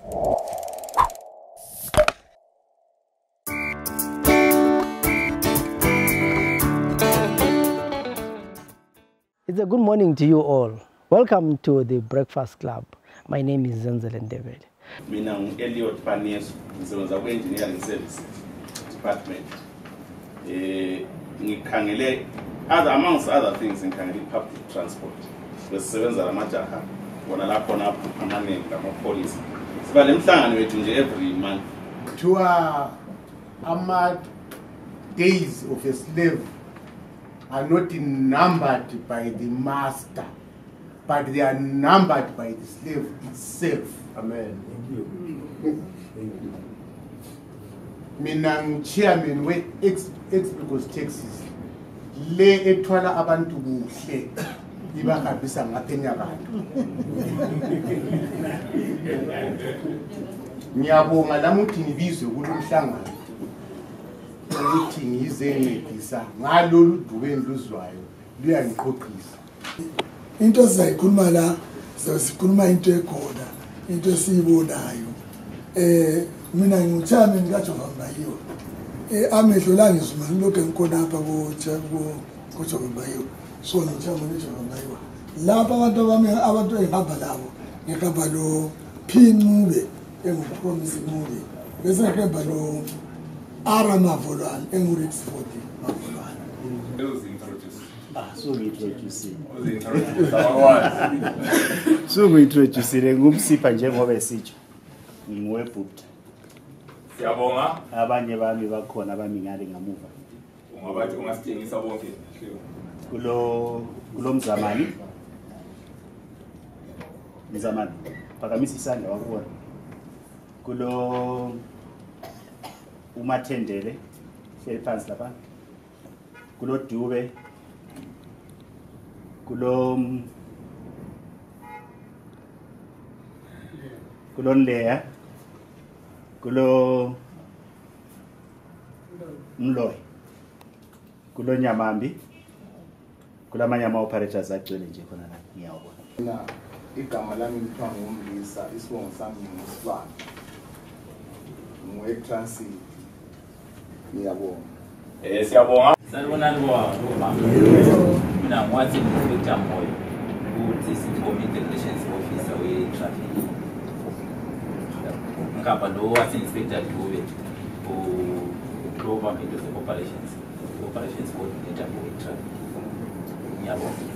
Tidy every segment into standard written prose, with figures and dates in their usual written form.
It's a good morning to you all. Welcome to the Breakfast Club. My name is Zenzele Ndebele. Mina Elliot Paneso, ngisebenza ku-Engineering Services Department. Ngikhangele amongst other things ngikhangele public transport. Besisebenza lamajaha bona lapho amaningi ngamapolisi. Siba nemhlangano wethu nje every month. Kuthiwa ama-days of a slave are not numbered by the master, but they are numbered by the slave itself. Amen. Thank you. Thank you. Mina chairman we-Explicos Taxis le ethwala abantu kuhle ibahambisa ngapha enyakatho. Ngiyabonga lami ukuthi ngibizwe kulo mhlangano ukuthi ngize ngidisa ngalolu dubo enduzwayo luyangiqoqisa. Into sizayikhuluma la sikhuluma into ekhona into esiyibonayo. Mina ngumchairman kaJehova Mbayiwa. Amehlo la ngizuma ngilokho ngikhona apha koJehova Mbayiwa. So ngumchairman kaJehova Mbayiwa. Lapha abantu ehamba labo ngihamba lo Pin Mube engupromise Mube. Bese ngihamba lo Aramavolwana engu-Rex 40 Mavolwana. So ngi-introduce ngumsipha njengoba esitsho ngiwebhubha. Siyabonga. Abanye bami bakhona abamingale ngamuva. Ungabathi ungasitshengisa bonke kulo Mzamani. Mzamani phakamisa isandla wakubona. Kulo uMathendele hleli phansi lapha. Kulo Dube. Kulo Nleya. Kulo Mloyi. Kulo Nyamambi. Kulamanye ama-operators agcwele nje khona la ngiyawubona. Mina igama lami kuthiwa nguMlisa, isibongo sami nguSibani. Ngiwe-Transit. Ngiyabonga. Siyabonga. Sanibonani mama. Mina ngwathi ngifika moyo ku-District Community Relations Officer we-Traffic. Ngihamba lo wasi-Inspector Dube ku-Government of Operations Coordinator for-Traffic.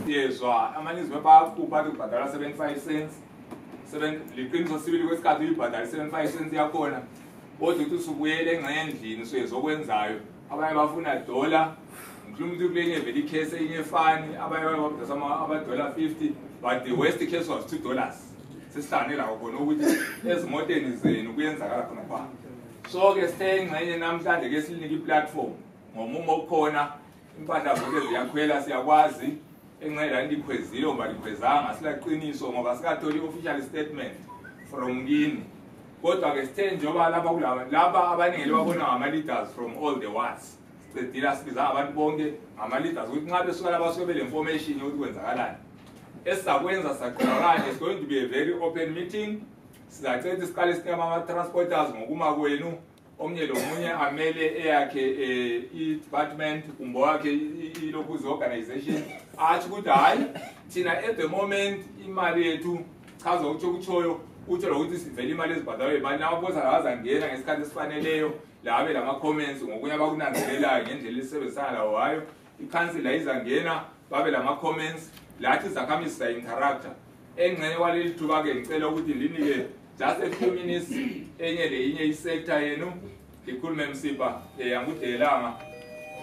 Yezwa amaninzi bayaqhubha ukubhadala 75 cents. Liqiniso sibili kwesikhathi uyibhadala 75 cents yakhona. Kodwa uthi usubuyele engxendlini usuyezokwenzayo. Abanye bafuna $1. Ngikhuluma ukuthi kulenye vele icase enye fani abanye babhadala $50, but the worst case was $2. Sesihlangane la khona ukuthi ezimoteni zenu kuyenzakala khona pha. So ke sithe ingxenye namhlanje ke silinike iplatform ngomumo okhona. Impahla zonke ziyakhwela siyakwazi engcela indikhwezile ngoba likhwezanga silaqiniso ngoba sikatholi official statement from kini. Kodwa ke sithe njoba laba abaningi babona ngama-leaders from all the wards. Sidila sibiza abantu bonke ngama-leaders ukuthi nxa besuka laba basuke bele information yokuthi kwenzakalani. Esizakwenza saqhubakana, it's going to be a very open meeting. Sizacela siqale sinema ama-transporters ngokuma kwenu. Omnye lomunye amele eyakhe i-department umbo wakhe ilokuzi organization athi ukuthi hayi thina at the moment imali yethu chaza ukutshoyo utsho lokuthi sivele imali ezibhadalwe imali nababoza labazangena ngesikhathi esifaneleyo labe lama-comments ngokunye abakunanzelelayo ngendlela esisebenzisana lawo hayo i-council ayizangena babe lama-comments lathi izakhamizi siza-interactor engxenye kwaleli thuba-ke ngicela ukuthi linike just a few minutes enye leyinye isector yenu likhulume Msipha yangudelanga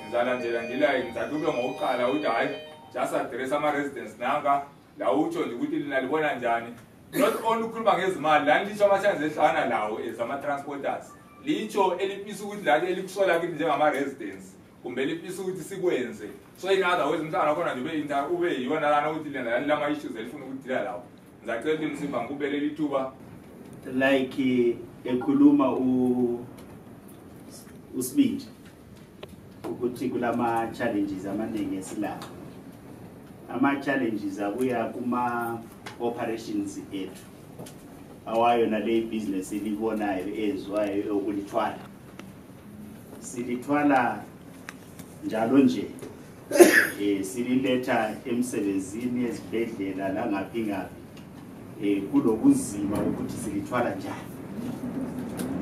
ngizala nje ngilayo ngizatube ngokuqala ukuthi hayi just address ama-residents nanga la utsho nje ukuthi lina libona njani not only ukhuluma ngezimali lani lisho ama-chance ehlangana lawo ezama-transporters litsho elifisa ukuthi lani elikusola kithi njengama-residents kumbe lifisa ukuthi sikwenze so in other words mhlangana khona nje ube yiyona lana ukuthi lina lama-issues elifuna ukudila lawo ngizacela ukuthi Msipha ngikubelele ithuba like ekhuluma uSibindi ukuthi kulama challenges amaningi esilawo. Ama challenges abuya kuma operations ethu. awayo nale business elibonayo ezwayo okulithwala silithwala njalo nje sililetha emsebenzini ezibhedlela la ngaphi ngaphi kulobunzima ukuthi silithwala njani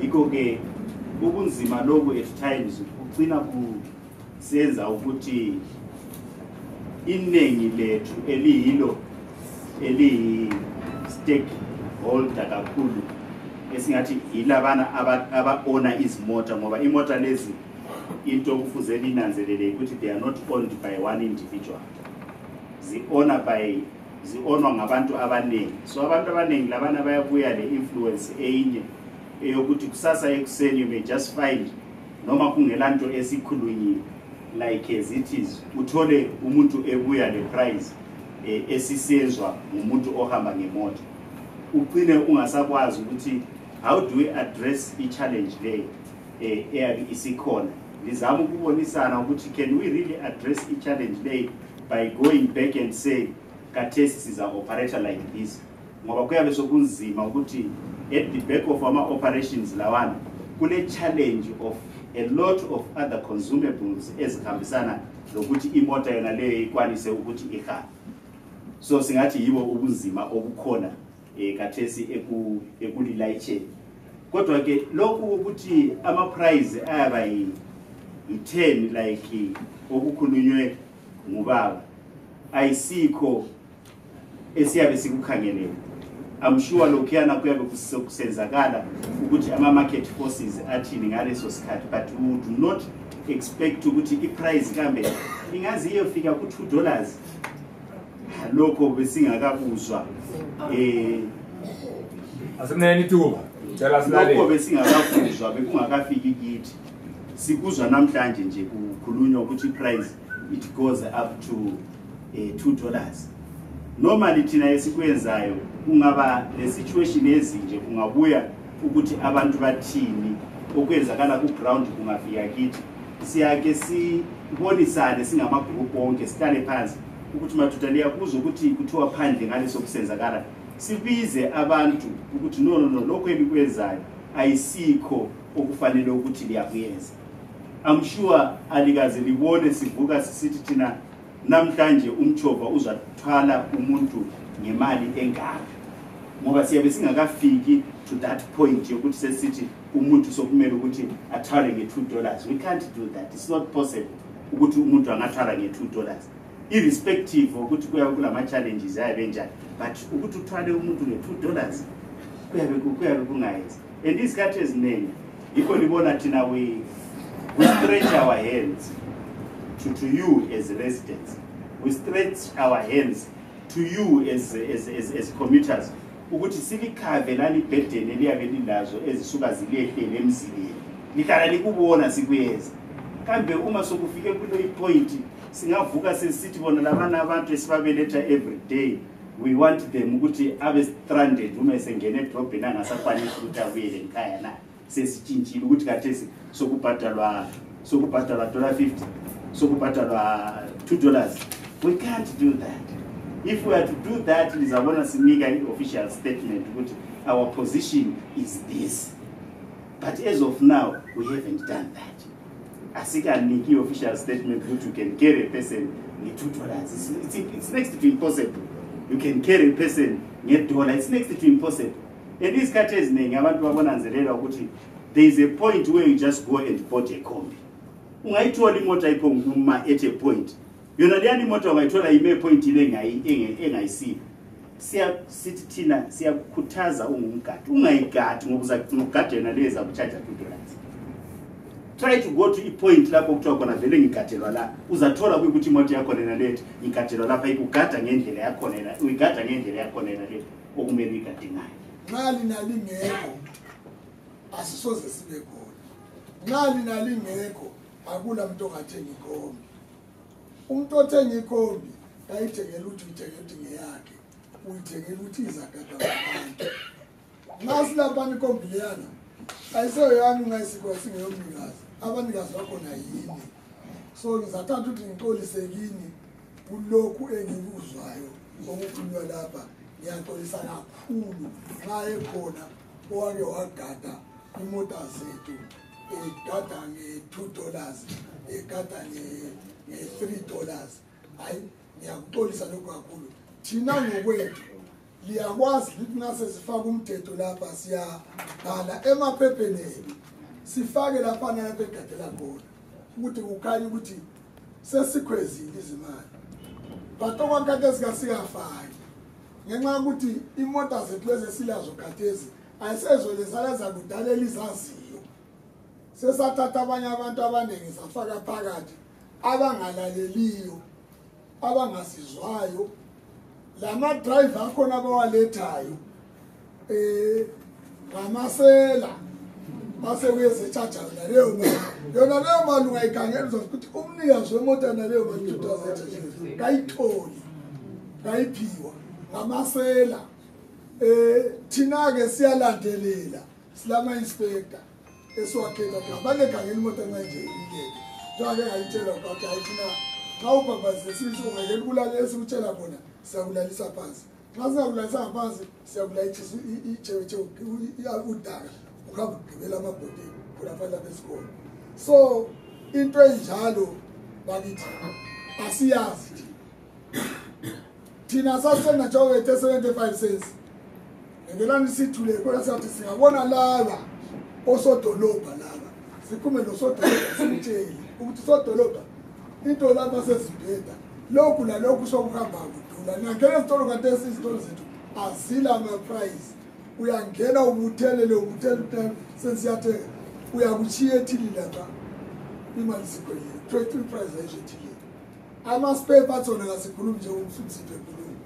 iko ke ubunzima lobu at times ugcina kusenza ukuthi iningi lethu eliyilo stakeholder kakhulu esingathi yilabana aba-owner izimota ngoba imota lezi into kufuze linanzelele ukuthi they are not owned by one individual zi-ownwa ngabantu abaningi so abantu abaningi labana bayabuya le-influence eyinye eyokuthi kusasa ekuseni you may just find noma kungelanto esikhulunyiwe like as it is uthole umuntu ebuya le price esisenzwa ngumuntu ohamba ngemoto ugcine ungasakwazi ukuthi how do we address i-challenge le eyabe isikhona lizama ukubonisana ukuthi can we really address i-challenge le by going back and say kathesi siza operator like this ngoba kuyabe sokunzima ukuthi at the back of our operations lawana kule challenge of a lot of other consumables ezihambisana lokuthi imota yona leyo ikwanise ukuthi ihambe so singathi yibo ubunzima obukhona kathesi ekulilayitsheni kodwa ke lokhu ukuthi ama price ayaba yi-10 like okukhulunywe ngubaba ayisikho esiyabe sikukhangelele I'm sure lokhuyana kuyabe kusenzakala ukuthi ama market forces athini ngaleso sikhathi but we do not expect ukuthi i-price kambe ingazi iyofika ku$2 lokho besingakabuzwa asemneni thuba tshela silale lokho besingakabuzwa bekungakafiki kithi sikuzwa namhlanje nje kukhulunywa ukuthi i-price it goes up to $2 normally thina esikwenzayo kungaba le situation ezinje kungabuya ukuthi abantu bathini okwenzakala ku ground kungafika kithi siyake sibonisane singama group onke sihlale phansi ukuthi mathutaliya kuzo ukuthi kuthiwa phandle ngaleso kusenzakala sibize abantu ukuthi no lokho elikwenzayo ayisikho okufanele ukuthi liyakuyenza I'm sure alikaze libone sivuka sisithi thina namhlanje umchova uzathwala umuntu ngemali engaka ngoba siyabe singakafiki to that point yokuthi sesithi umuntu sokumele ukuthi athwale nge$2 we can't do that it's not possible ukuthi umuntu angathwala nge$2 irrespective ukuthi kuyabe kulama challenges ayabe njani but ukuthi uthwale umuntu nge$2 kuyabe kungayenza and isikhathi eziningi yikho libona thina we stretch our hands to you as residents we stretch our hands to you as commuters ukuthi silikhave lali burden eliyabe lilazo ezisuka zilehlele emzileni lihlala likubona sikuyeza kambe uma sokufike kulo point singavuka sesithi bona labana abantu esibabeletha every day we want them ukuthi abe stranded uma esengene edrobheni angasafani ukuthi abuyele ekhaya na sesitshintshile ukuthi kathesi sokubhadalwa $50 sokubhadalwa $2 we can't do that if we are to do that lizabona sinika i-official statement ukuthi our position is this but as of now we haven't done that asikaniki official statement ukuthi you can carry a person nge$2 it's next to impossible you can carry a person nge$1 it's next to impossible and these cases eziningi abantu babonanzelela ukuthi there is a point where you just go and bought a combi ungayithola imoto iphonguma at a point yona leyani imoto ungayithola ime point ile engayisiyo sithi thina siyakukhuthaza ungumgadi ungayigadi ngoba uzagada yona leza kucharge $2 try to go to a point lapho kuthiwa khona vele ngigatelwa la uzathola ukuthi imoto yakho nena lethi ngigatelwa lapha ikugada ngendlela yakho nena uyigada ngendlela yakho nena le okumele igade ngayo nxa linalingekho asisoze sibe khona nxa linalingekho akula muntu ongathenga ikombi umuntu othenga ikombi kayithengela ukuthi uyithengela ngeyakhe uyithengela ukuthi izagada abantu nxa silapha ikombi leyana ayisoyami ungayisikwa singeyomnikazi abanikazi bakhona yini so ngizathatha ukuthi ngixolisekini kulokhu engikuzwayo okukhulunywa lapha ngiyaxolisa kakhulu nxa ekhona owake wagada imota zethu egada nge$2 egada nge$3. Hayi ngiyakuxolisa lokho kakhulu. Thina ngokwethu liyakwazi lithi nase sifaka umthetho lapha siyabhala emaphepheni sifake lapha lapha egadela khona ukuthi kukhanya ukuthi sesikhwezile izimali. But okwakade esikasingafaki ngenxa ukuthi imota zethu lezi silazo khathesi ayisezolezala kudalela izaziyo. Sesathatha abanye abantu abaningi safaka phakathi abangalaleliyo abangasizwayo. Lama driver akhona abawalethayo ngamasela base kuyezetshaja leyo mali. Yona leyo mali ungayikhangela ukuthi umnikazi wemoto naleyo mali 2000 kayitholi kayiphiwa ngamasela. Thina ke siyalandelela silama inspector esiwakhela abale khangela imoto manje ileke njalo ngayitshela ukuthi ayithina xa ubhabhaze sithi ungayekela kulala esikutshela khona siyakulalisa phansi. Nxa singakulalisa phansi siyakulayithisa icheche udaka ukuhamba ugibela amabhodini kulafana besikolo. So into enjalo bakithi asiyazi thina sasena njengoba 75 cents. Ngelani sithule kodwa sathi singabona laba osodolobha laba sikhume nosodolobha simtsheli ukuthi sodolobha into lapha sezibheda lokhu nalokhu sokuhamba kudula. Ngiyangena ezitolo kanti izitolo zethu azila ama-price. Uyangena ubuthelele ubuthele sensiyathenga uyakuchiya ethili lapha imali sikhoyile 23 price ayishethile. Ama-spare parts ona ngasikhulumi nje umfundisiphe ekhulumi.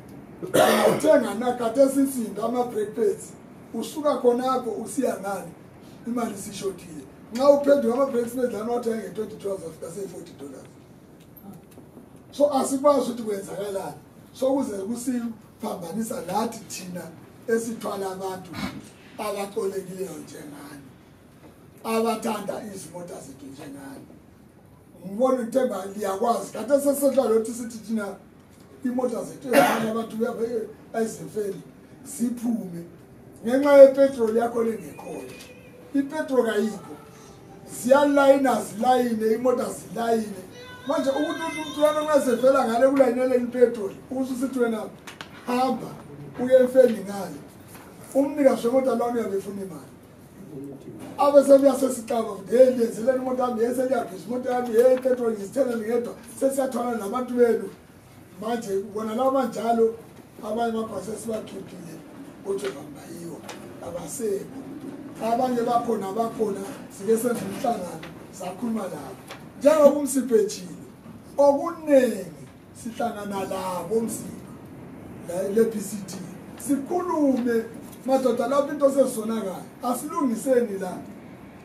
Uthenga nakade esisindo ama-brake pads usuka khonapho usiya ngani imali sishotile. Nxa uphendula ama-brake pads lana wathenga nge$20 afika sey$40. So asikwazi ukuthi kwenzakalani. So kuze kusiphambanisa lathi thina esithwala abantu abaxolekileyo njengani abathanda izimota zethu njengani. Ngibona uthemba liyakwazi kade sesedla lothi sithi thina imota zethu ezifana abantu ayizifeli siphume ngenxa yepetrol yakho lengekhona. Ipetrol ayikho ziyalayina zilayine imota zilayine. Manje ukuthi umuntu wangazevela ngale kulayinele ipetrol ususithi wena hamba uye emfeni ngale umnikazi wemoto lona uyabefuna imali. Abesebuyasesicaba ngiyenzeleni imoto yami yeseyabhiza imoto yami yepetrol ngizithela ngedwa sesiyathwala nabantu benu. Manje bona laba njalo abanye amabhasi esibakhiphile ukuthi bambayiwa abaseko abanye bakhona sike senza umhlangano sakhuluma labo njengoba umsiphetshile okuningi sihlangana labo umsipho la le-PCT sikhulume madoda lapho into sezonakala asilungiseni la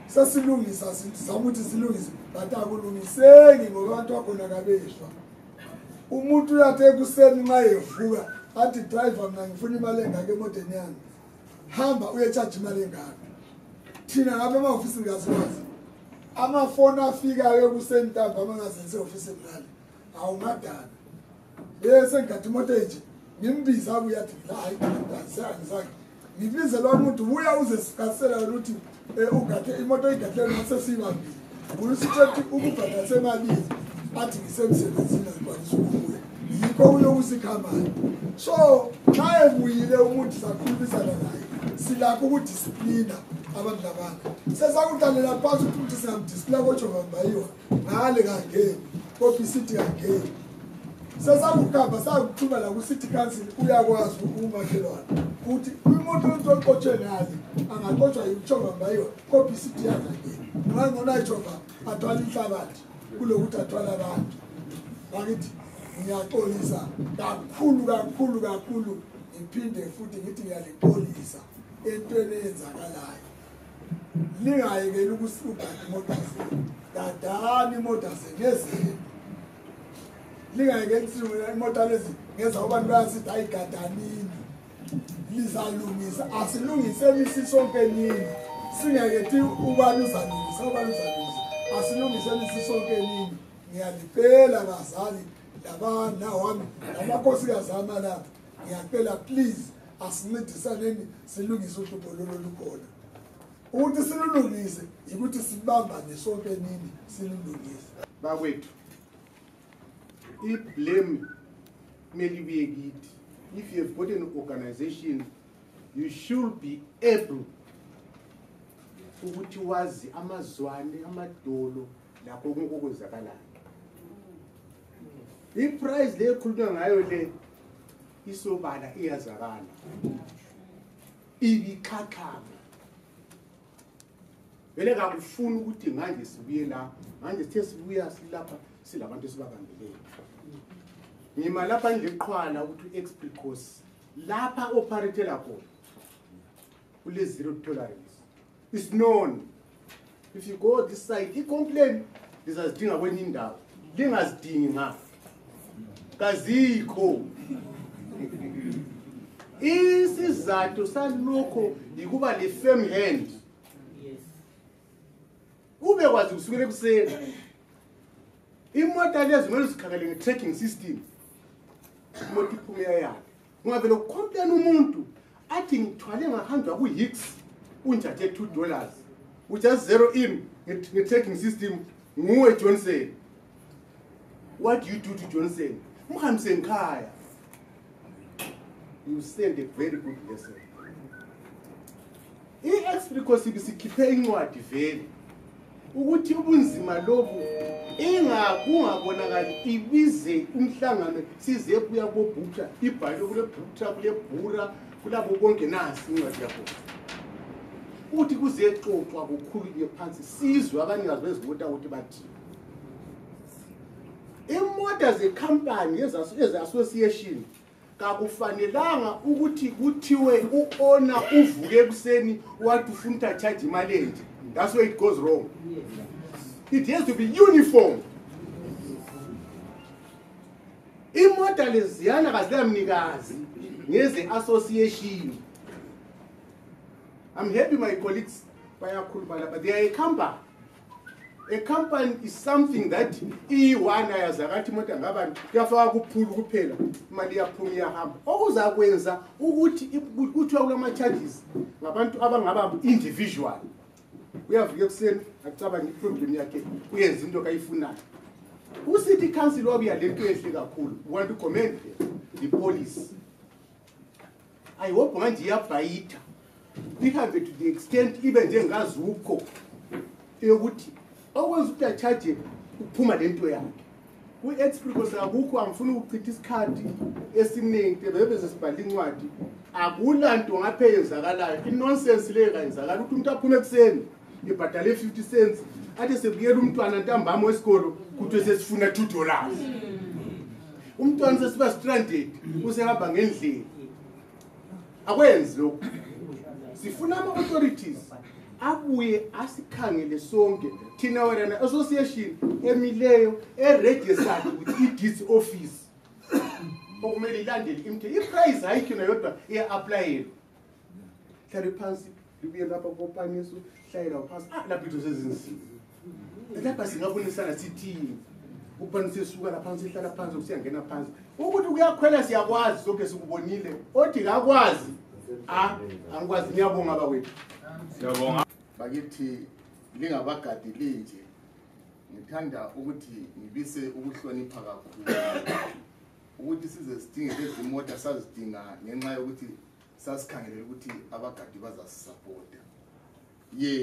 sesilungisa sizamuthi silungise but akulungiseki ngoba abantu bakhona kabeshwa. Umuntu uyathe ekuseni nxa evuka athi driver mina ngifuna imali engaka emotweni yami hamba uyecharge imali engaka. Thina ngabe ema-ofisini kasikwazi amafoni afikayo ekuseni ntamba amangazenze ofisini ngale awungadana bese ngikade imoto enje ngimbiza abuye athi hayi angizange ngibize lo muntu buya uze sikasela ukuthi ugade imoto igadlele nasesibambile uyisithi ukubhadala semalini athi ngisemsebenzini ngikwanisa ukubuya yikho uyokusikhamayo. So xa ebuyile umuntu sakhulumisana naye silakho ukudisiplina abantu labantu sesakudlalela phansi ukuthi singamdisciplina koJovambayiwa ngale kangeni ko-PCT kangeni sesakukhamba sakuthuma la ku-city council uyakwazi umakhelwane ukuthi imoto oqotshwe ngale angaqotshwa yiJovambayiwa ko-PCT yakangeni ngangona iJova athwala inhlabathi kulokuthi athwala abantu. Bakithi ngiyaxolisa kakhulu ngiphinde futhi ngithi ngiyalixolisa entweni eyenzakalayo. Lingayekeli ukusuka imoto zenu dadani imoto zenu ezenu lingayekeli imoto lezi ngeza abantu bayasithi ayigadanini lizalungisa asilungiseni sisonke nini singakethi ubani uzalungisa asilungiseni sisonke nini. Ngiyalipela bazali labana wami namakhosikazi ama lapha ngiyacela please asincedisaneni silungise uhlupho lolo lukhona. Ukuthi silulungise ukuthi sibambane sonke nini silulungise. Bakwethu, i-blame kumele ibuye kithi. If you have got an organization, you should be able ukuthi wazi amazwane amadolo lakho konke okwenzakalayo. I-price le ekhulunywa ngayo le isobala iyazakala. Ibikhakhama. Vele kakufuna ukuthi manje sibuye la, manje sithe sibuya silapha silabantu esibabambileyo. Ngima lapha ngiqhwala ukuthi ex-precause lapha operate la khona kule zero tolerance. It's known. If you go this side, you complain, lizazidinga kwenye indawo. Lingazidingi nga. Kazikho. Isizathu salokho yikuba le firm hand. Ube kwazi kusukela ekuseni. Imota lezi kumele zikhangele nge-tracking system. Imoto iphume yakhe. Ungavele ucomplain umuntu athi ngithwale ngahanjwa ku-Hicks unjathe $2. Just zero in nge-tracking system nguwe Johnson. What do you do to Johnson? Mhambise ngikhaya. You send a very good lesson. I-ex-precaution sikhiphe incwadi vele ukuthi ubunzima lobu kungabonakali ibize umhlangano size kuya bobhutra ibhalo kule bhutra kule bhura kulabo bonke nasi incwadi yakho uthi kuzexoxwa kukhulunywe phansi sizwe abanikazi bezimota ukuthi bathi imota zecompany eza-association kakufanelanga ukuthi kuthiwe u-owner uvuke ekuseni wathi ufuna uta-charge imali enje. That's where it goes wrong. It has to be uniform. Imota leziyana kazilamnikazi ngeze-association. I'm happy my colleagues bayakhuluma, but they are a company. A company is something that iwana yazakathi imota ngabantu yafaka kuphulu kuphela imali yaphuma iyahamba. Okuzakwenza ukuthi kuthiwa kulama charges ngabantu abangaba individual. Uyavuka ekuseni acabanga iproblem yakhe uyenza into kayifunayo. City council obuya lento ehle kakhulu. We want to commend the police. I hope manje iyabhayitha. Ihambe to the extent even njengazukho eyokuthi okwenza ukuthi acharge ukuphuma lento yakhe. Ku-ex-precaution akukho angifuna ukuchitha isikhathi esiningi bebe sesibhala incwadi. Akulanto ngaphe yenzakalayo. I-nonsense le kayenzakala ukuthi umuntu aphume ekuseni ibhadale 50 cents athi sebuyela umntwana ntambama wesikolo kuthi sesifuna $2. Umntwana sesiba stranded usehamba ngendlela. Akwenzi lokho. Sifuna ama-authorities abuye asikhangele sonke thina wena association emileyo eregistered with i-deeds office okumele ilandele imithetho. I-price hike yodwa iya-applyelwa. Hlale phansi libuye lapha kopaniso hlayela phansi lapha into sezinzima. Lapha singabonisana sithini uphansi sesuka lapha phansi ihlala phansi kusiyangena phansi ukuthi kuyakhwela siyakwazi sonke sikubonile othi akakwazi angikwazi. Ngiyabonga bakwethu. Siyabonga. Bakithi lingabagadi linje ngithanda ukuthi ngibise ukuhlonipha kakhulu ukuthi size sidinge lezi moto sazidinga ngenxa yokuthi sasikhangelela ukuthi abagadi bazasisupporta.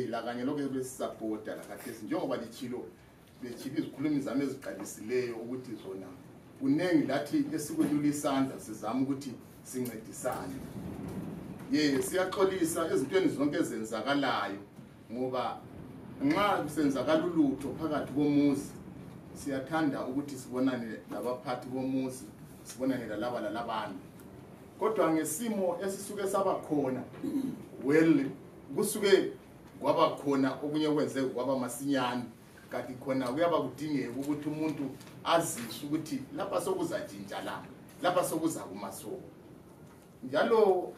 La kanye lokho besisupporta la khathesi njengoba lichilo izikhulumi zami eziqalisileyo ukuthi zona kunengi lathi esikwelula isandla sizama ukuthi sincedisane. Siyaxolisa ezintweni zonke ezenzakalayo ngoba nxa kusenzakala ulutho phakathi komuzi siyathanda ukuthi sibonane nabaphathi bomuzi sibonane lalaba lalabanye. Kodwa ngesimo esisuke saba khona kusuke kwaba khona okunye kwenze kwaba masinyane kanti khona kuyaba kudingeka ukuthi umuntu azisho ukuthi lapha sokuzajinja lapha sokuza kumasoko. Njalo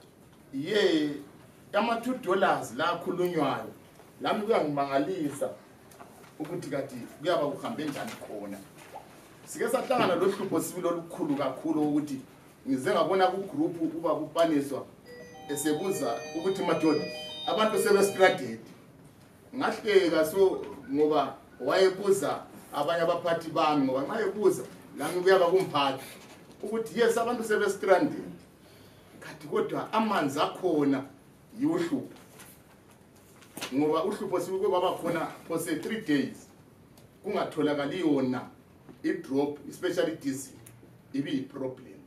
ama-$2 la akhulunywayo lami kuyangimangalisa ukuthi kati kuyaba kuhambe njani khona. Sike sahlangana lohlupho sibili olukhulu kakhulu ukuthi ngize ngabona ku-group uba kupaniswa esebuza ukuthi madoda abantu sebestranded ngahleka so ngoba wayebuza abanye abaphathi bami ngoba nxa ebuza lami kuyaba kumphathi ukuthi yes abantu sebestranded kathi kodwa amanzi akhona yiuhlupho ngoba uhlupho sibuke kwaba khona for say 3 days kungatholakali yona i-drop especially diesel ibi problem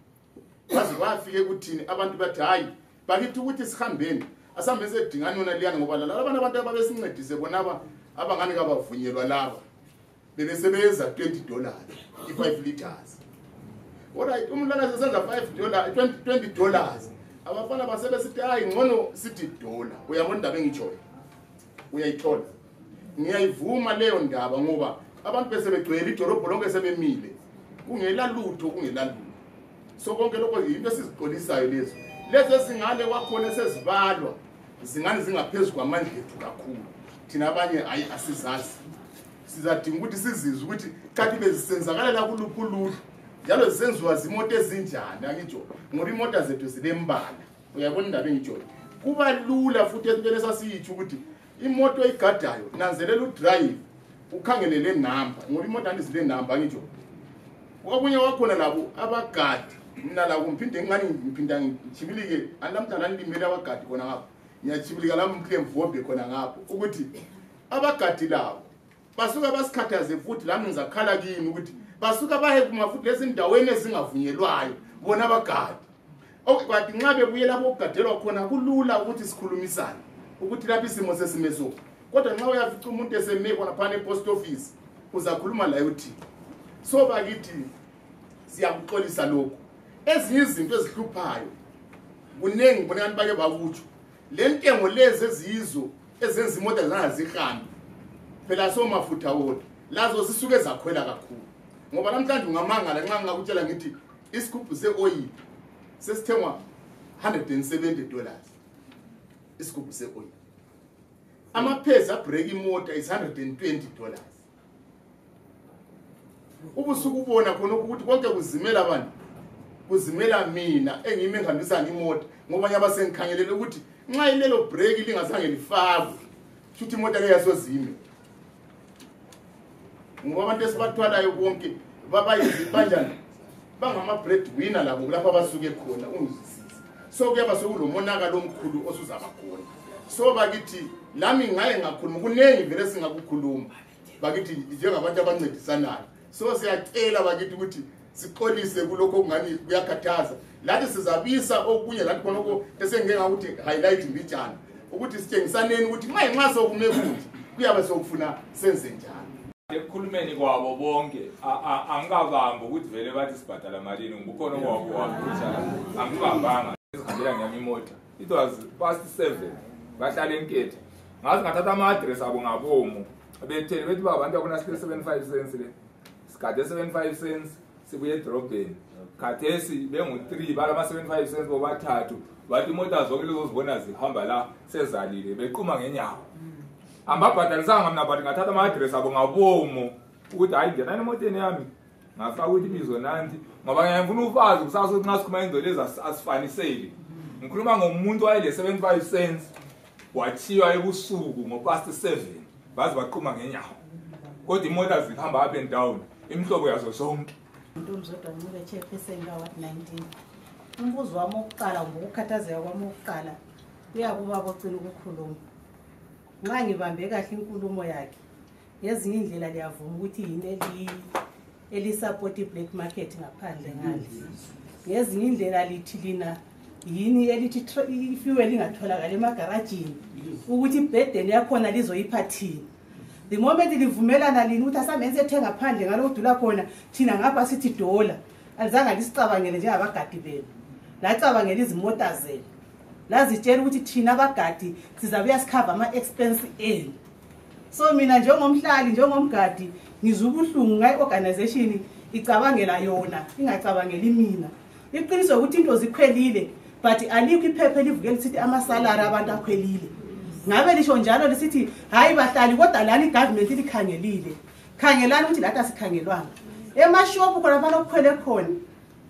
bazi bafike ukuthini abantu bathi hayi bakithi ukuthi sihambeni asambe sedingana yona liyana ngoba la abantu ababesincedise bona abangani kabavunyelwa laba bebesebeza $20 i5 liters alright umlana sesenza $20 abafana basebesithi hayi ngcono sithi $1 uyabona indaba engitshoyo uyayithola ngiyayivuma leyo ndaba ngoba abantu besebegcwele idolobho lonke sebemile kungela lutho so konke lokho into esiziqolisayo lezo esingale kwakhona sezibalwa zingane zingaphezulu kwamandla ethu kakhulu thina abanye hayi asizazi sizadinga ukuthi sizizwe ukuthi kanti bezisenzakalela kuluphu njalo zisenziwa zimoto ezinjani angitsho ngoba imoto zethu zilembala uyabona indaba engitshoyo kuba lula futhi entweni esasiyitsho ukuthi imoto igadayo nanzelela udrive ukhangele le number ngoba imoto andizile number angitsho okunye wakhona labo abagadi mina la kumphinde ngani ngiphinda ngichibilike anamdala ndimele abagadi khona ngapho ngiyachibilika la mkhlemvombe khona ngapho ukuthi abagadi labo basuka basikhathaze futhi lami ngizakhala kimi ukuthi basuka bahe kumafuthi lezindaweni ezingavunyelwayo bona abagadi okwathi nxa bebuyela bokugadelwa khona kulula ukuthi sikhulumisane ukuthi lapho isimo sesimeso kodwa nxa uyafica umuntu eseme khona phana epost office uzakhuluma laye uthi so bakithi siyakuxolisa lokho ezinye izinto ezihluphayo kunengi bona abantu bake bakutsho le ntengo lezi eziyizo ezenza imoto zangazihambi phela so mafutha wona lazo sisuke zakhwela kakhulu ngoba namhlanje ungamangala nxa ngakutshela ngithi isigubhu seoil sesithengwa $170 isigubhu seoil amaphezi abreak imoto is $120 ubusuku ubona khona ukuthi konke kuzimela abantu kuzimela mina engiyimi engihambisa ngimoto ngoba nyabasengikhangelele ukuthi nxa ilelo break lingazange lifakwe futhi imoto ke yasozime ngoba abantu esibathwalayo konke babayizibandana bangama breadwinner labo lapha abasuke khona ungizisisa so kuyaba sokulomonakalo omkhulu osuzaba khona so bakithi lami ngaye ngakhuluma kunengi vele singakukhuluma bakithi njengabantu abancedisanayo so siyacela bakithi ukuthi siqolise kuloko okungani kuyakhathaza lathi sizabisa okunye lathi khona lokho esengeke ngakuthi highlight mbijana ukuthi sitshengisaneni ukuthi nxa sokume kuthi kuyabe sokufuna senze njani ekukhulumeni kwabo bonke angikabamba ukuthi vele bathi sibhadala malini ngibukhona kwabo waphutha angikabanga ngihambela ngiyami imoto it was past 7 bahlala enkethe ngathi ngathatha ama-address abo ngabomu bethele bethi babantu abona sile 75 cents le sikade 75 cents sibuye edrobheni khathesi bengu-3 balama 75 cents bobathathu bathi imoto zonke lezozibona zihamba la sezalile bequma ngenyawo ambabhadalisanga mina bathi ngathatha ama-address abo ngabomu ukuthi hayi ngenani emotweni yami ngafaka ukuthi ibizo nanti ngoba ngiyafuna ufazi kusasa ukuthi nxa sikhuluma indlela lezi asifaniseli ngikhuluma ngomuntu wayele 75 cents wathiwa ebusuku ngo-past 7 bazi baquma ngenyawo kodwa imoto zihamba up and down imihlobo yazo sonke Ntomzodwa ngike chairperson ka Ward 19 umbuzo wami oqala ngokukhathazeka kwami oqala kuyakuba bocina ukukhuluma nxa ngibambe kahle inkulumo yakhe yezinye indlela liyavuma ukuthi yini elisupport black market ngaphandle ngale yezinye indlela lithi lina yini elithi ifuel ingatholakala emagarajini ukuthi ibhedeni yakhona lizoyiphathini the moment livumelana lini ukuthi asamenze ethenga phandle ngalodula khona thina ngapha sithi $1 alizanga lisicabangele njengabagadi benu lacabangela izimota zenu lazitshela ukuthi thina abagadi sizabuya sikhava ama-expense enu so mina njengomhlali njengomgadi ngizubuhlungu ngayi-organization icabangela yona ingacabangeli mina iqiniso ukuthi into zikhwelile but alikho iphepha elivukela lisithi amasalari abantu akhwelile ngabe lisho njalo lisithi hayi bahlali kodwa lani igovernment likhangelile khangelani ukuthi lathi asikhangelwanga emashopu khona balokukhwele khona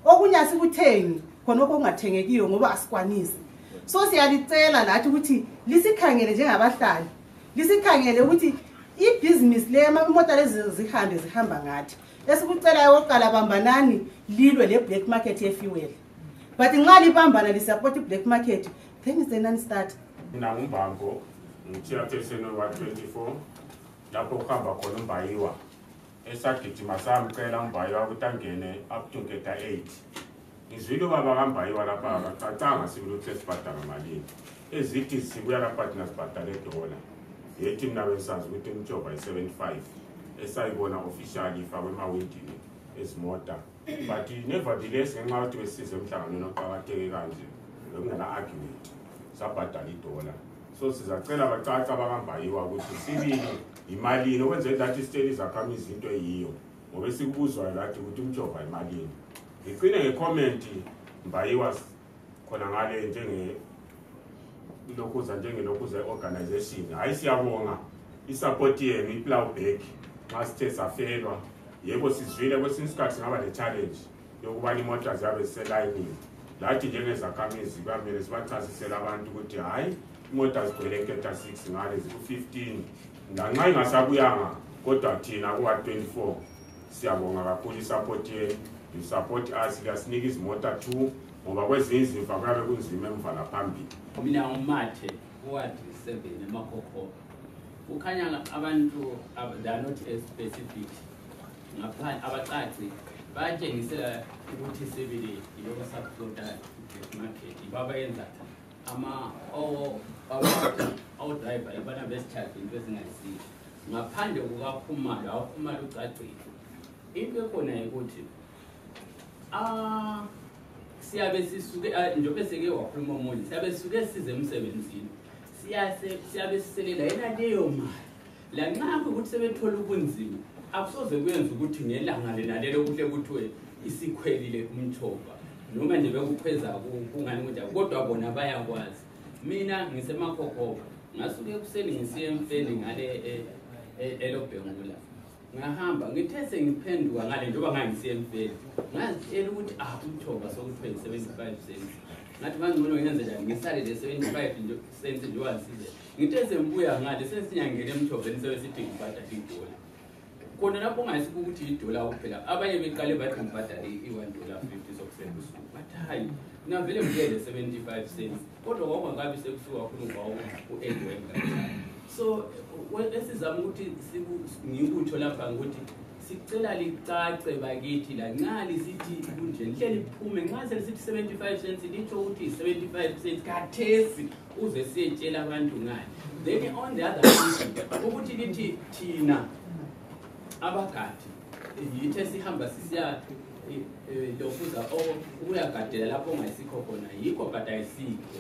okunye asikuthengi khona okungathegekiyo ngoba asikwanisi so siyalicela lathi ukuthi lisikhangele njengabahlali lisikhangele ukuthi ibhizinisi le imoto lezi zihamba ngathi esikucelayo oqala bambanani lilwe le black market ye-fuel but nxa libambana lisupport i-black market then it's a non-starter. Mina nguMbango ngi-chairperson wa-24 lapho kuhamba khona uMbayiwa esagijima samcela uMbayiwa ukuthi angene up to ngeta 8 ngizwile ubaba kaMbayiwa lapha akacacanga sibili ukuthi sibhadala malini ezithi sibuya lapha thina sibhadala $1 yethi mina besazi ukuthi umjoba yi-75 esayibona officially ifakwe emawindini ezimota but nevertheless ngenxa yokuthi besize emhlanganweni oqakatheke kanje bekungena-argument sabhadala $1 so sizacela bacaca bakambayiwa ukuthi sibili imalini okwenzela lathi isiteli izakhamizi into eyiyo ngoba esikubuzwayo lathi ukuthi umjova imalini ngiqine ngekhomenti Mbayiwa khona ngale njengelokhuza organization hayi siyabonga isupport yenu iPlowback nxa sithe safelwa yebo sizwile kwesinye isikhathi ngaba le-challenge yokuba imoto ziyabe ziselayinini lathi njengezakhamizi kwamele sibachasisele abantu ukuthi hayi imoto zigcwele nketa 6 ngale ziku-15 nanxa ingasabuyanga kodwa thina kuwa-24 siyabonga kakhulu isupport yenu you support us liyasinika izimota 2 ngoba kwezinye izimfa kuyabe kunzima emva naphambili. Mina uMathe uward 7 eMakhokho ukhanya abantu they are not specific ngaphandle abacaci bayatshengisela ukuthi sibili yiloko support market babayenza ama driver abana besicharge into ezingayisizi ngaphandle kukaPhumalo awuPhumalo ucacile into ekhona ukuthi siyabe sisuke njengoba seke wakhuluma uMoli siyabe sisuke size emsebenzini siyabe siselela yena leyo mali la nxa ukuthi sebethola ubunzima akusoze kuyenza ukuthi ngelanga lenalelo kuhle kuthiwe isikhwelile umthoba noma nje bekukhweza kungani ukuthi kodwa bona bayakwazi. Mina ngisemakhokho ngasuke ekuseni ngisiye emfeni ngale elobhengula ngahamba ngithe sengiphenduka ngale njengoba ngangisiye emfeni ngazitshela ukuthi umthoba sokuthiwe 75 cents ngathi mangcono ngenze njani ngisale le 75 cents nje wasize ngithe sembuya ngale sesinyangene emthobeni sebesithi ngibhadala $1 khona lapho ungayisiku ukuthi $1 kuphela abanye beqale bathi ngibhadala $1.50 sokusenza usuku bathi hayi navele ngiyele 75 cents kodwa kwakungabi sekusuka kakhulu ngawo u-8 so esizama ukuthi ngikutho lapha ukuthi sicela licace bakithi la nxa lisithi kunje lihleli liphume nxa selisithi 75 cents litsho ukuthi 75 cents kathesi uze siyetshela abantu ngani. Then on the other hand ukuthi lithi thina abagadi yithe sihamba sisiya lokuza ukuyagadela lapho ongayisikho khona yikho but ayisikho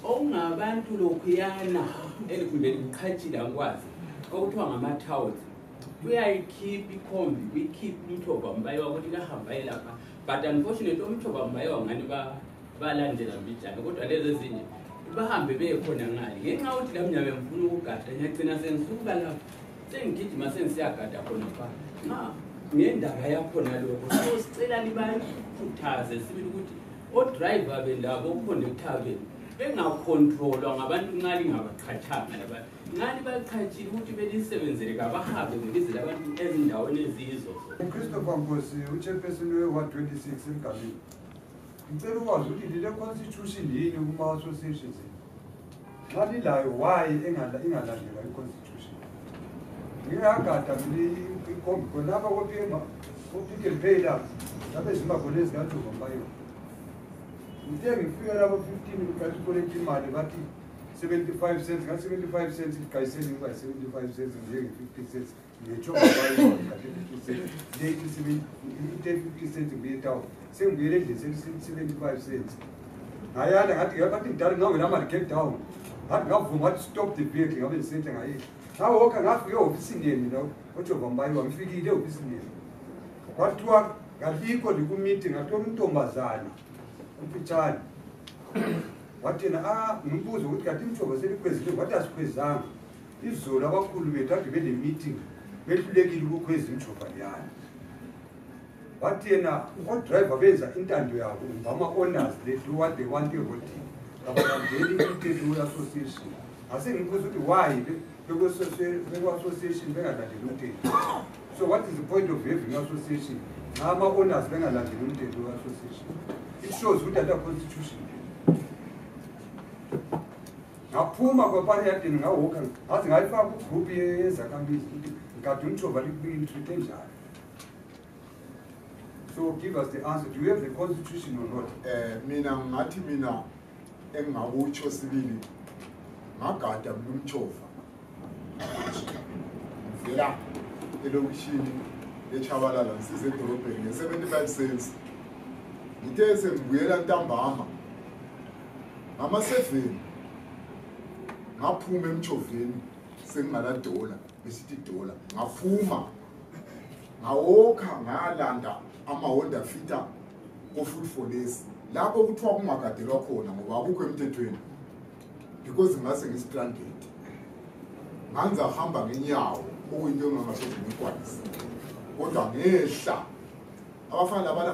okungabantu lokhuyana elikumbe liqhatshila ngikwazi okuthiwa ngama-towels uyayikhipha ikhombi uyikhipha umthoba Mbayiwa ukuthi kahamba lapha but unfortunately umthoba Mbayiwa ngani balandela mbijana kodwa lezi ezinye bahambe beyekhona ngale ngenxa yokuthi la mnyabe ngifuna ukugada ngiyagcina sengisuka lapha sengigijima sengiyagada khona pha ngendaba yakhona lokho so sicela libakhuthaze sibili ukuthi odriver bendabo oconductor bengakontrolwa ngabantu nxa lingabaqhathanga labantu nxa libaqhathile ukuthi belisebenzele kabahambe belizele abantu ezindaweni ezizo. Christopher Nkosi uchairperson we-126 eMgalini ngicela ukwazi ukuthi lile constitution yini kuma-associations nxa lilayo why ingalandelwa i-constitution ngiyagada ikhombi khonapha kopick and pay lapha lapha ezimbabhole ezikathuva Mbayiwa ngithe ngifika lapho 15 ngathi kolekta imali bathi 75 cents nga-75 cents igayiseni ngiba 75 cents njenge-50 cents ngetshonga Mbayiwa nga-50 cents ite 50 cents ngibuye town sengibuyele endlini 75 cents ngayana ngathi bathi ngidala ngangenamali get down ngathi ngavuma ngathi stop the vehicle ngabe ndisenhle ngayeli ngawokha ngafika ehofisini yeni lo oJehova Mbayiwa ngifikile ehofisini yeni kwathiwa ngalikho likumiti ngathola untombazana umfitshane wathi yena ngimbuza ukuthi kanti imthoba selikhwezile wathi asikhwezanga izolo abakhulu bethu ade bene-meeting behlulekile ukukhweza imthoba leyana wathi yena odriver benza intando yabo ngama-owners they do what they want everything ngabalandeli umthetho we-association asengibuza ukuthi why bekwa-association bengalandeli umthetho. So what is the point of having association ngama-owners bengalandeli umthetho we-association? It shows ukuthi ata-constitution. Ngaphuma kwapariyadini ngawokha ngathi ngayifaka kugroup yezakhamizi ukuthi ngikade umthova liku-intreat enjani. So give us the answer. Do you have the constitution or not? Mina ngathi mina engingakutsho sibili ngagada umthova. Ngivela elokishini eChabalala ngisize edolobheni nge-75 cents. Ngithe sengibuyela ntambama ngama-7 ngaphuma emthoveni sengingala-$1 besithi $1 ngaphuma ngawokha ngalanda ama-Honda Fitter ko-Food for Less lapho kuthiwa kungagadelwa khona ngoba akukho emthethweni because ngase ngistranded ngangizahamba ngenyawo okuyinto engangasoze ngikwanise kodwa ngehla abafana labana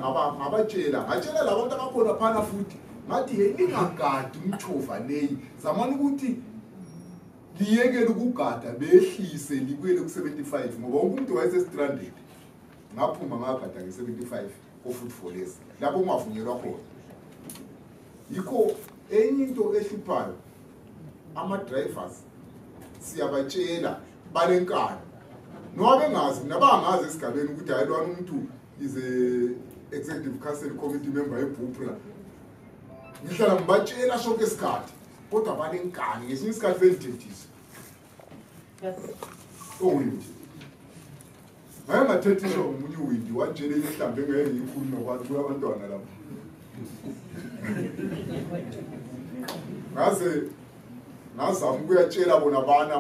ngatshela labantu abakhona phana futhi ngathi hey ningagadi umthova leyi zamani ukuthi liyekele ukugada behlise libuyele ku-75 ngoba wonke umuntu wayesestranded ngaphuma ngagada nge-75 ko-Food for Less lapho kungavunyelwa khona. Yikho enye into ehluphayo ama-drivers siyabatshela banenkani noma bengazi nabangazi esigabeni ukuthi hayi lwana umuntu is a executive council committee member eBupra. Ngihlala ngibatshela sonke isikhathi kodwa banenkani ngesinye isikhathi belithethisa. Owindi ngayengathethiswa ngomunye uwindi watshele ihlambe ngeke ngiyikhuluma kwathi kuya abantwana lapho. Ngazama ukuyatshela bona bana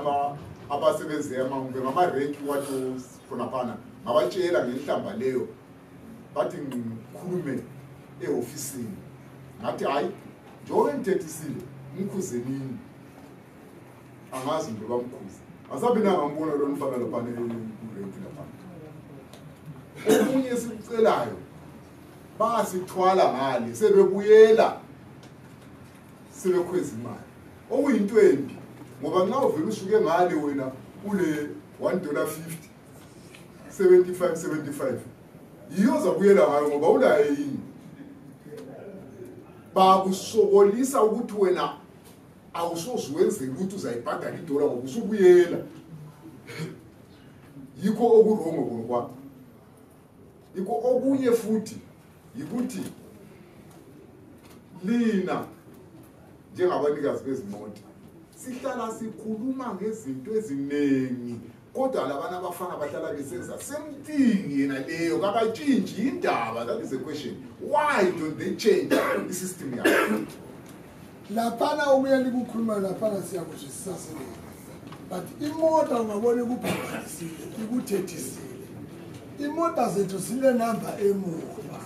abasebenzi ngama-renki wathi khona phana ngabatshela ngenhlamba leyo bathi ngikhulume e-ofisini ngathi hayi njengoba ngithethisile ngikhuzenini angazi nje bamkhuze asabe nangambona lo mfana laphana erenki laphana. Omunye esicelayo basithwala ngale sebebuyela sebekhweza imali okuyinto embi ngoba nxa uvela usuke ngale wena ule $1.50 75 yiyo zabuyela ngayo ngoba ulaye yini bakusokolisa ukuthi wena awusoziwenzela ukuthi uzayibhadala $1 ngoba usubuyela. Yikho okurongo ngokwakho. Yikho okunye futhi yikuthi lina njengabanikazi bezimoto sihlala sikhuluma ngezinto eziningi kodwa labana abafana bahlala besenza something yena leyo kabatshintshi indaba. That is the question, why don't they change the system yabo? Laphana umyeni kukhuluma laphana siyakuzwisisa sini but imoto ungabona ukubhalisile ikuthethisile. Imoto zethu sile number emuva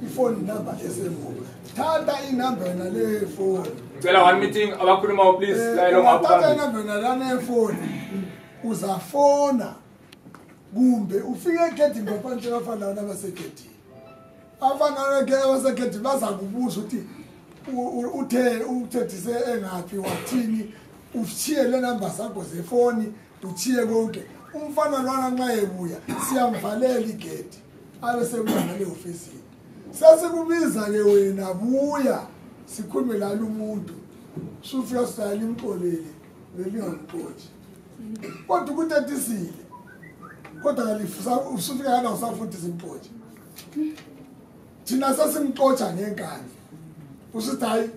ifone number esemuva thatha inumber nale phone cela one meeting abakhuluma please layelo ngapha thatha inumber nalana phone uzafona kumbe ufike egedini ngaphandle abafana lana basegedini abafana ke abasegedini bazakubuza ukuthi uthethise engapi wathini uchiye le number zakho zefoni uchiye konke umfana lwana nxa ebuya siyamvalela igedi abe sebuya ngale ofisini sasikubiza ke wena buya sikhulume lalo umuntu sufika sala imkolele lelingamqothi kodwa ukuthethisile kodwa ngalifusa usufika kana usafundisa impothi thina sasimxotsha ngenkani usithi hayi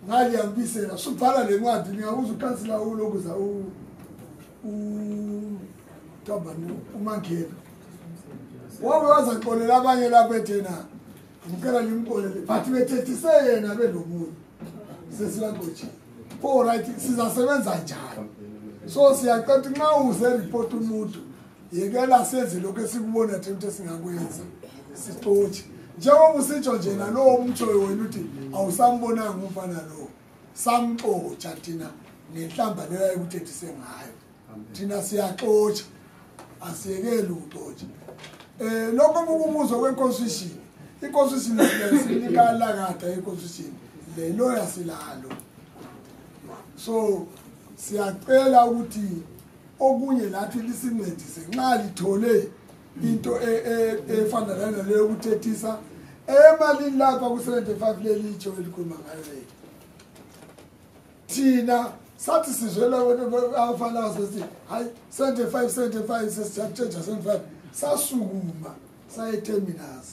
ngali yambisela subhala lencwadi ngiyabuza ukhansela ulokuza tabani uMankela wabe wazaxolela abanye lapha ethena ngicela ngimxolele but bethethise yena belomuntu sesibaxotshe all right sizasebenza njani so siyaqeda nxa uze report umuntu yekela senze lokho esikubona thina singakwenza sixotshe njengoba usitsho nje nalo umtsho wena uthi awusambonanga umfana lo samxotsha thina nenhlamba leyo ayikuthethise ngayo thina siyaxotsha asiyekeli ukuxotsha lokho kukumuzwa kweconstitution iconstitution sinikala kade iconstitution le lawyer silalo. So siyacela ukuthi okunye lathi lisincedise nxa lithole into efana naleyo ukuthethisa emalini lapha ku-75 lelitsho elikhuluma ngayo thina sathi sizwela abafana basesithi hayi 75 sesijatshetsha 75 sasukuma saye-terminus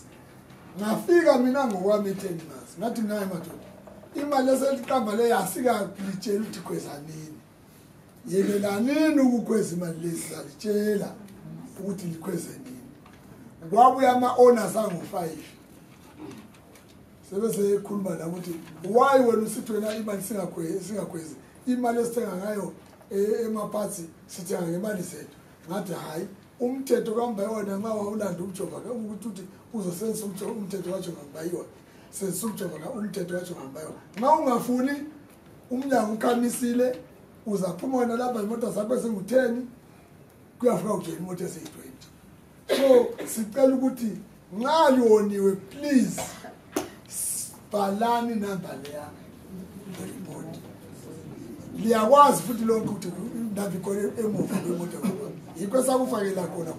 ngafika mina ngokwami e-terminus ngathi naye madoda imali eseliqamba leyo asikakulitshela ukuthi khwezanini yekelanini ukukhweza imali lezi salitshela ukuthi likhweze nini kwabuya ama-owners angu-5 sebese ekhuluma la ukuthi why wena usithi wena imali singakhwezi imali esithenga ngayo emaphatsi sithenga ngemali zethu ngathi hayi umthetho kambayiwona nxa wawulanda umjova ukuthi uzosebenzisa umthetho watsho ngambayiwona senzisa umthetho watsho ngambayiwona nxa ungafuni umnyango ukhamisile uzaphuma wena lapha imoto zakho ezingu-10 kuyafika kujela imoto eziyi-20 so sicela ukuthi nxa liwoniwe please bhalani inamba leya report liyakwazi futhi lonke ukuthi nabikhona emuva kwemoto yikho esakufakela khona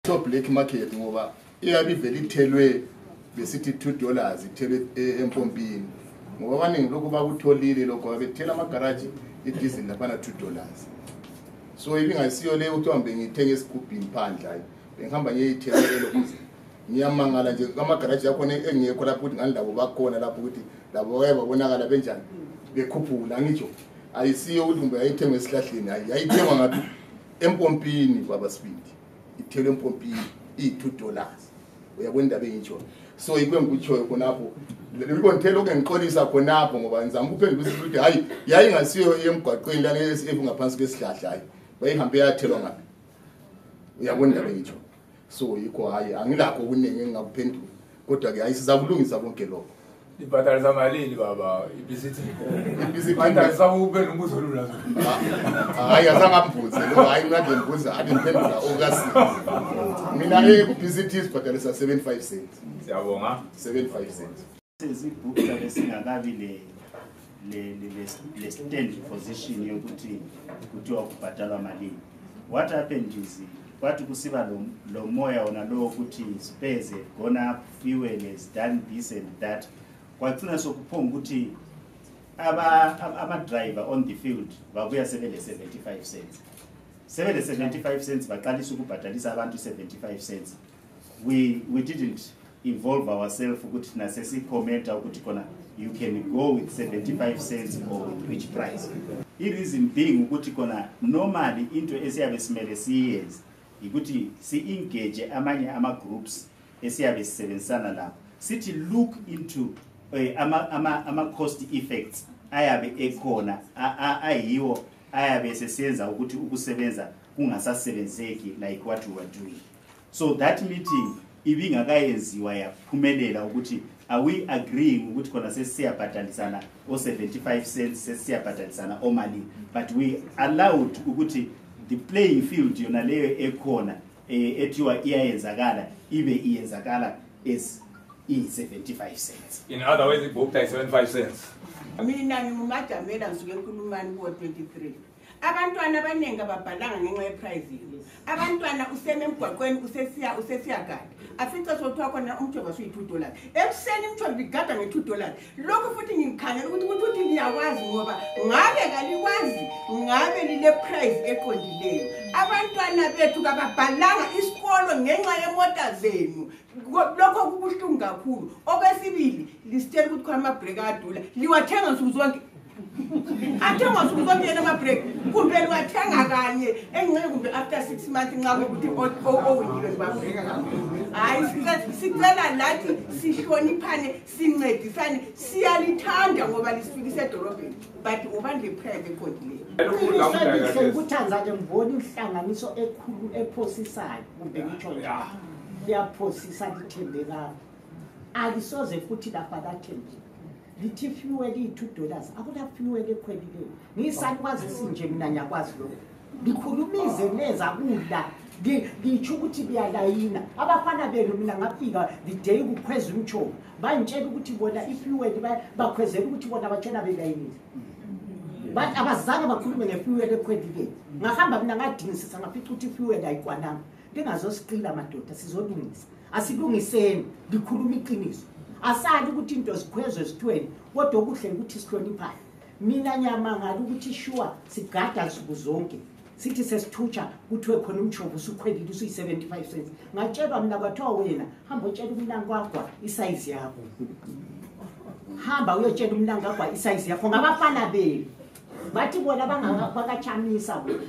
so black market ngoba iyabe ivele ithelwe besithi $2 ithelwe empompini ngoba abaningi lokhu bakutholile lokho bethela amagaraji idizili laphana $2 so ibingasiyo leyo ukuthi uhambe ngithenge esigubhini phandle hayi bengihamba ngiyeyithelelo kuze ngiyamangala nje amagaraji yakhona engekho lapho ukuthi ngani labo bakhona lapho ukuthi labo baye babonakala benjani bekhuphula ngitsho ayisiyo ukuthi umbe ayithenge esihlahleni hayi ayithengwa ngathi empompini kwabasibindi ithelwe empompini $2 uyabona indaba engitsho so ikwe ngikutshoyo khonapho likonthelo ke ngixolisa khonapho ngoba ngizama ukuphendula ukuthi hayi yayingasiyo emgwaqweni la ngeSF ngaphansi kwesihlahla hayi bayihambe yathelwa ngapi uyabona indaba engitsho so yikho hayi angilakho okuningi engingakuphendula kodwa ke ayisizakulungisa konke lokho ibhatalisa malini baba ibisithi ibhatalisa ukuphendula umbuzo lula hayi azangambuze lo hayi ngade ngibuza abe ngiphendula okasi mina ibisithi ibhatalisa 75 cents siyabonga 75 cents sezibhuka lesingakabi le stand position yokuthi kuthiwa kubhatalwa malini. What happened is kwathi kusiba lo moya ona lo ukuthi space gone up, fuel has done this and that, kwathina sokuphonga ukuthi ama driver on the field babuya sebele 75 cents. Sebele 75 cents baqalisa ukubhatalisa abantu 75 cents. We didn't involve ourselves ukuthi nasesi commenta ukuthi kona you can go with 75 cents or with which price. The reason being ukuthi kona normally into esiyabe simele siyenze ukuthi si engage amanye ama groups esiyabe sisebenzisana lapho sithi look into ama cost effects ayabe ekhona ayiwo ayabe sesenza ukuthi ukusebenza kungasasebenzeki like what we were doing. So that meeting ibingakayenziwa yaphumelela ukuthi are we agreeing ukuthi kona sesiyabhadalisana o 75 cents sesiyabhadalisana o mali, but we allowed ukuthi the playing field yona leyo ekhona ethiwa iyayenzakala ibe iyenzakala as 75 cents. In other words, it booked 75 cents. Mina ngumajamela ngisuke eNkulumani ku 23. Abantwana abanengi ababhalanga ngenxa yeprice. Abantwana useme emgwaqweni usesiya gada. Afica sothiwa khona umjovo suyi$2. Ekuseni umjovo bigada nge$2. Lokho futhi ngikhangela ukuthi ngiyakwazi ngoba ngabe kalikwazi ngabe lile price eqondileyo. Abantwana bethu kababhalanga isikolo ngenxa yemota zenu. Lokho kubuhlungu kakhulu. Okwesibili lisitshela ukuthi khona ama-break adula liwathenga nsuku zonke. Athenga nsuku zonke yena ama-break kumbe liwathenga kanye engceke kumbe after 6 months nxa ukuthi owiniwe ngibabreaka kakhulu. Hayi sicela lathi sihloniphane sincedisane siyalithanda ngoba lisifikise edolobheni but ubani le-price eqondileyo. Ukuthanza nje ngibona inhlanganiso ekhulu ephosisayo kumbe ngitsho njalo. Liyaphosisa lithembekanga. Alisoze futhi lapha lathembeka. Lithi fuel $2 akula fuel ekhwelileyo. Ngisani kwazi sinje mina ngiyakwazi lokho. Likhulumize neza kudla. Ngitsho ukuthi biyalayina. Abafana benu mina ngafika the day kukhweza umchobo. Bayintshela ukuthi bona ifuel bakhwezela ukuthi bona batshena belayinile. But abazange bakhulume ngefuel ekhwelile. Ngahamba mina ngadingisisa ngafica ukuthi ifuel ayikwananga. Ndingazosiqila madoda sizolungisa. Asilungiseni likhuluma iqiniso. Asali ukuthi into zikhwezwe sithweni kodwa okuhle ukuthi sihloniphane. Mina nyamangala ukuthi sure sigada nsuku zonke. Sithi sesithutsha kuthiwe khona umchobo usukhwelile usuyi-75 cents. Ngatshelwa mina kwathiwa wena hamba utshela umnango wakho isize yakho. Hamba uyotshela umnango wakho isize yakho ngabafana benu. Bathi bona bangakachamisa bona.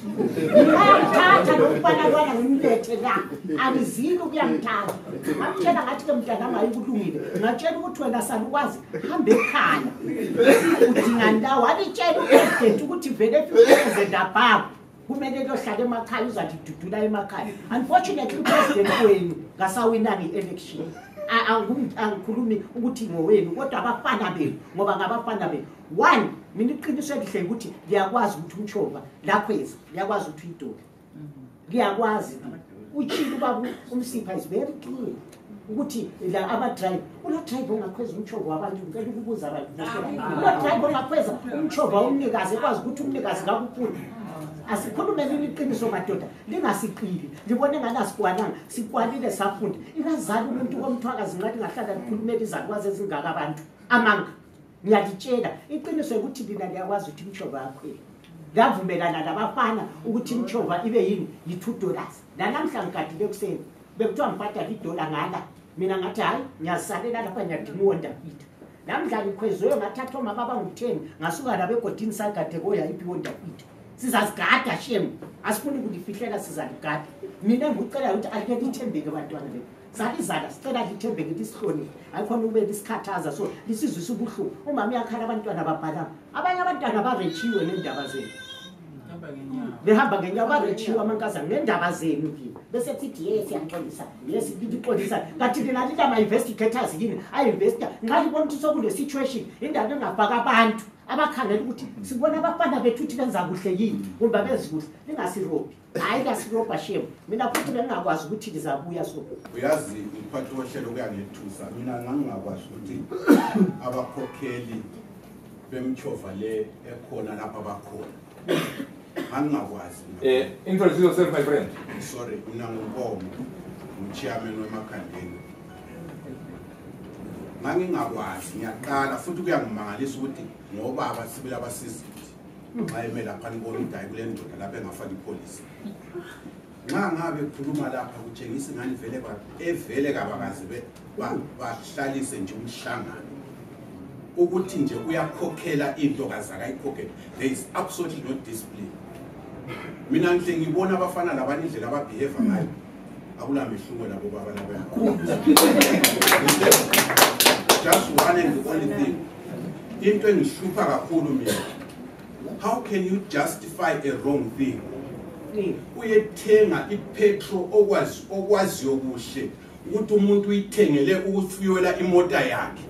Ngiyamthatha lokufana lwana ngimlethe la. Angizili ukuyamthatha. Ngakutshela ngathi ke mntana angayikulungile. Ngatshela ukuthi wena salukwazi hamba ekhaya. Udinga ndawo alitshela upresident ukuthi vele futhi ndababa. Kumele lohlala emakhaya uzathi dudula emakhaya. Unfortunately upresident wenu ngasawina election. Angikhulumi ukuthi ngowenu kodwa abafana benu ngoba ngabafana benu. One, mina iqiniso elihle ukuthi liyakwazi ukuthi umchova lakhweza, liyakwazi ukuthi uyidoda. Liyakwazi. Uchilo baba umsipha is very clear. Ukuthi la ama-drive, ulo-drive ongakhweza umchova wabantu ngicela ukubuza abantu. Ulo-drive ongakhweza umchova umnikazi ekwazi ukuthi umnikazi ngakuphula. Asikhulumeni iqiniso madoda lingasiqili libone ngana sikwananga sikwalile safunda ingazali umuntu komthwakazi ngathi ngahlala likhulumela izakwazi ezingaka abantu amanga ngiyalitshela iqiniso ukuthi lina liyakwazi ukuthi umchova yakhwela ngavumelana nabafana ukuthi umchova ibe yini yi$2 namhla ngikadile kuseni bekuthiwa ngibhadala $1 ngala mina ngathi hayi ngiyasalela lapha ngiyadingonda pita namhla ngikhwezwe ngathatha omama abangu-10 ngasuka la begodini sagade koya ipionda pita sizazigada shem asifuni ukulifihlela sizaligada mina ngicela ukuthi alike lithembeke bantwana bethu salizala sicela lithembeke lisihloniphe ayikhona ube lisikhathaza so lisizwisa ubuhlungu umama uyakhala abantwana babhala abanye abantwana barechiwe nendaba zenu behamba ngenyawo barechiwe amankazana nendaba zenu nje bese sithi yes siyaxolisa yes lixolisa kanti lina lila ama-investigators yini a-investiga nxa libona ukuthi sokule situation indaba engafaka abantu abakhangela ukuthi sibona abafana bethu ukuthi benza kuhle yini kumbe bezikuhle lingasirobhi hayi kasirobha shem mina futhi bengingakwazi ukuthi lizabuya so uyazi umphathi wohlelo kuyangethusa mina ngangingakwazi ukuthi abakhokheli bemchova le ekhona lapha bakhona ngangingakwazi introduce yourself my friend. Sorry mina nguNkomo uchairman wemakhandeni ngangingakwazi ngiyaqala futhi kuyangimangalisa ukuthi ngobaba sibili abasiziti xa eme lapha nibona udayi kule ndoda lapha engafaki ipolisi nxa ngabe khuluma lapha kutshengisa ingani vele kabakazi bahlalise nje umhlangano ukuthi nje uyakhokhela into kazakayikhokhela there is absolutely no discipline mina ngihle ngibona abafana labanye indlela ababehave ngayo akulamehluko labo baba labo just one and the only thing into engihlupha kakhulu mina how can you justify a wrong thing uyethenga ipetrol okwaziyo kuhle ukuthi umuntu uyithengele ukufuyela imota yakhe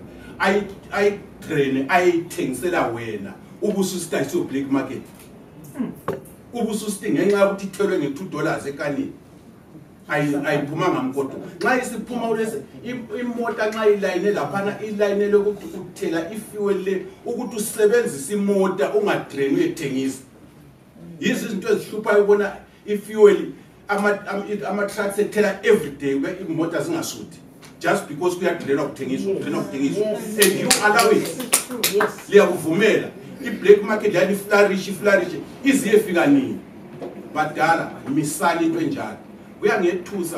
ayidraine ayithengisela wena ubususitayisa black market ubususithi ngenxa yokuthi ithelwe nge$2 ekanini ayiphuma ngamkodo nxa isiphuma ulese imota nxa ilayine laphana ilayine lokuthi uthela ifuel le ukuthi usebenzise imota ungadrain uyethengisa yizo izinto ezihluphayo ubona ifuel ama-trucks ethela every day imota zingasuthi just because kuyadrainwa kuthengiswa and you allow it liyakuvumela i-black market yani flourish iziyefika nini badala misali into enjalo kuyangethusa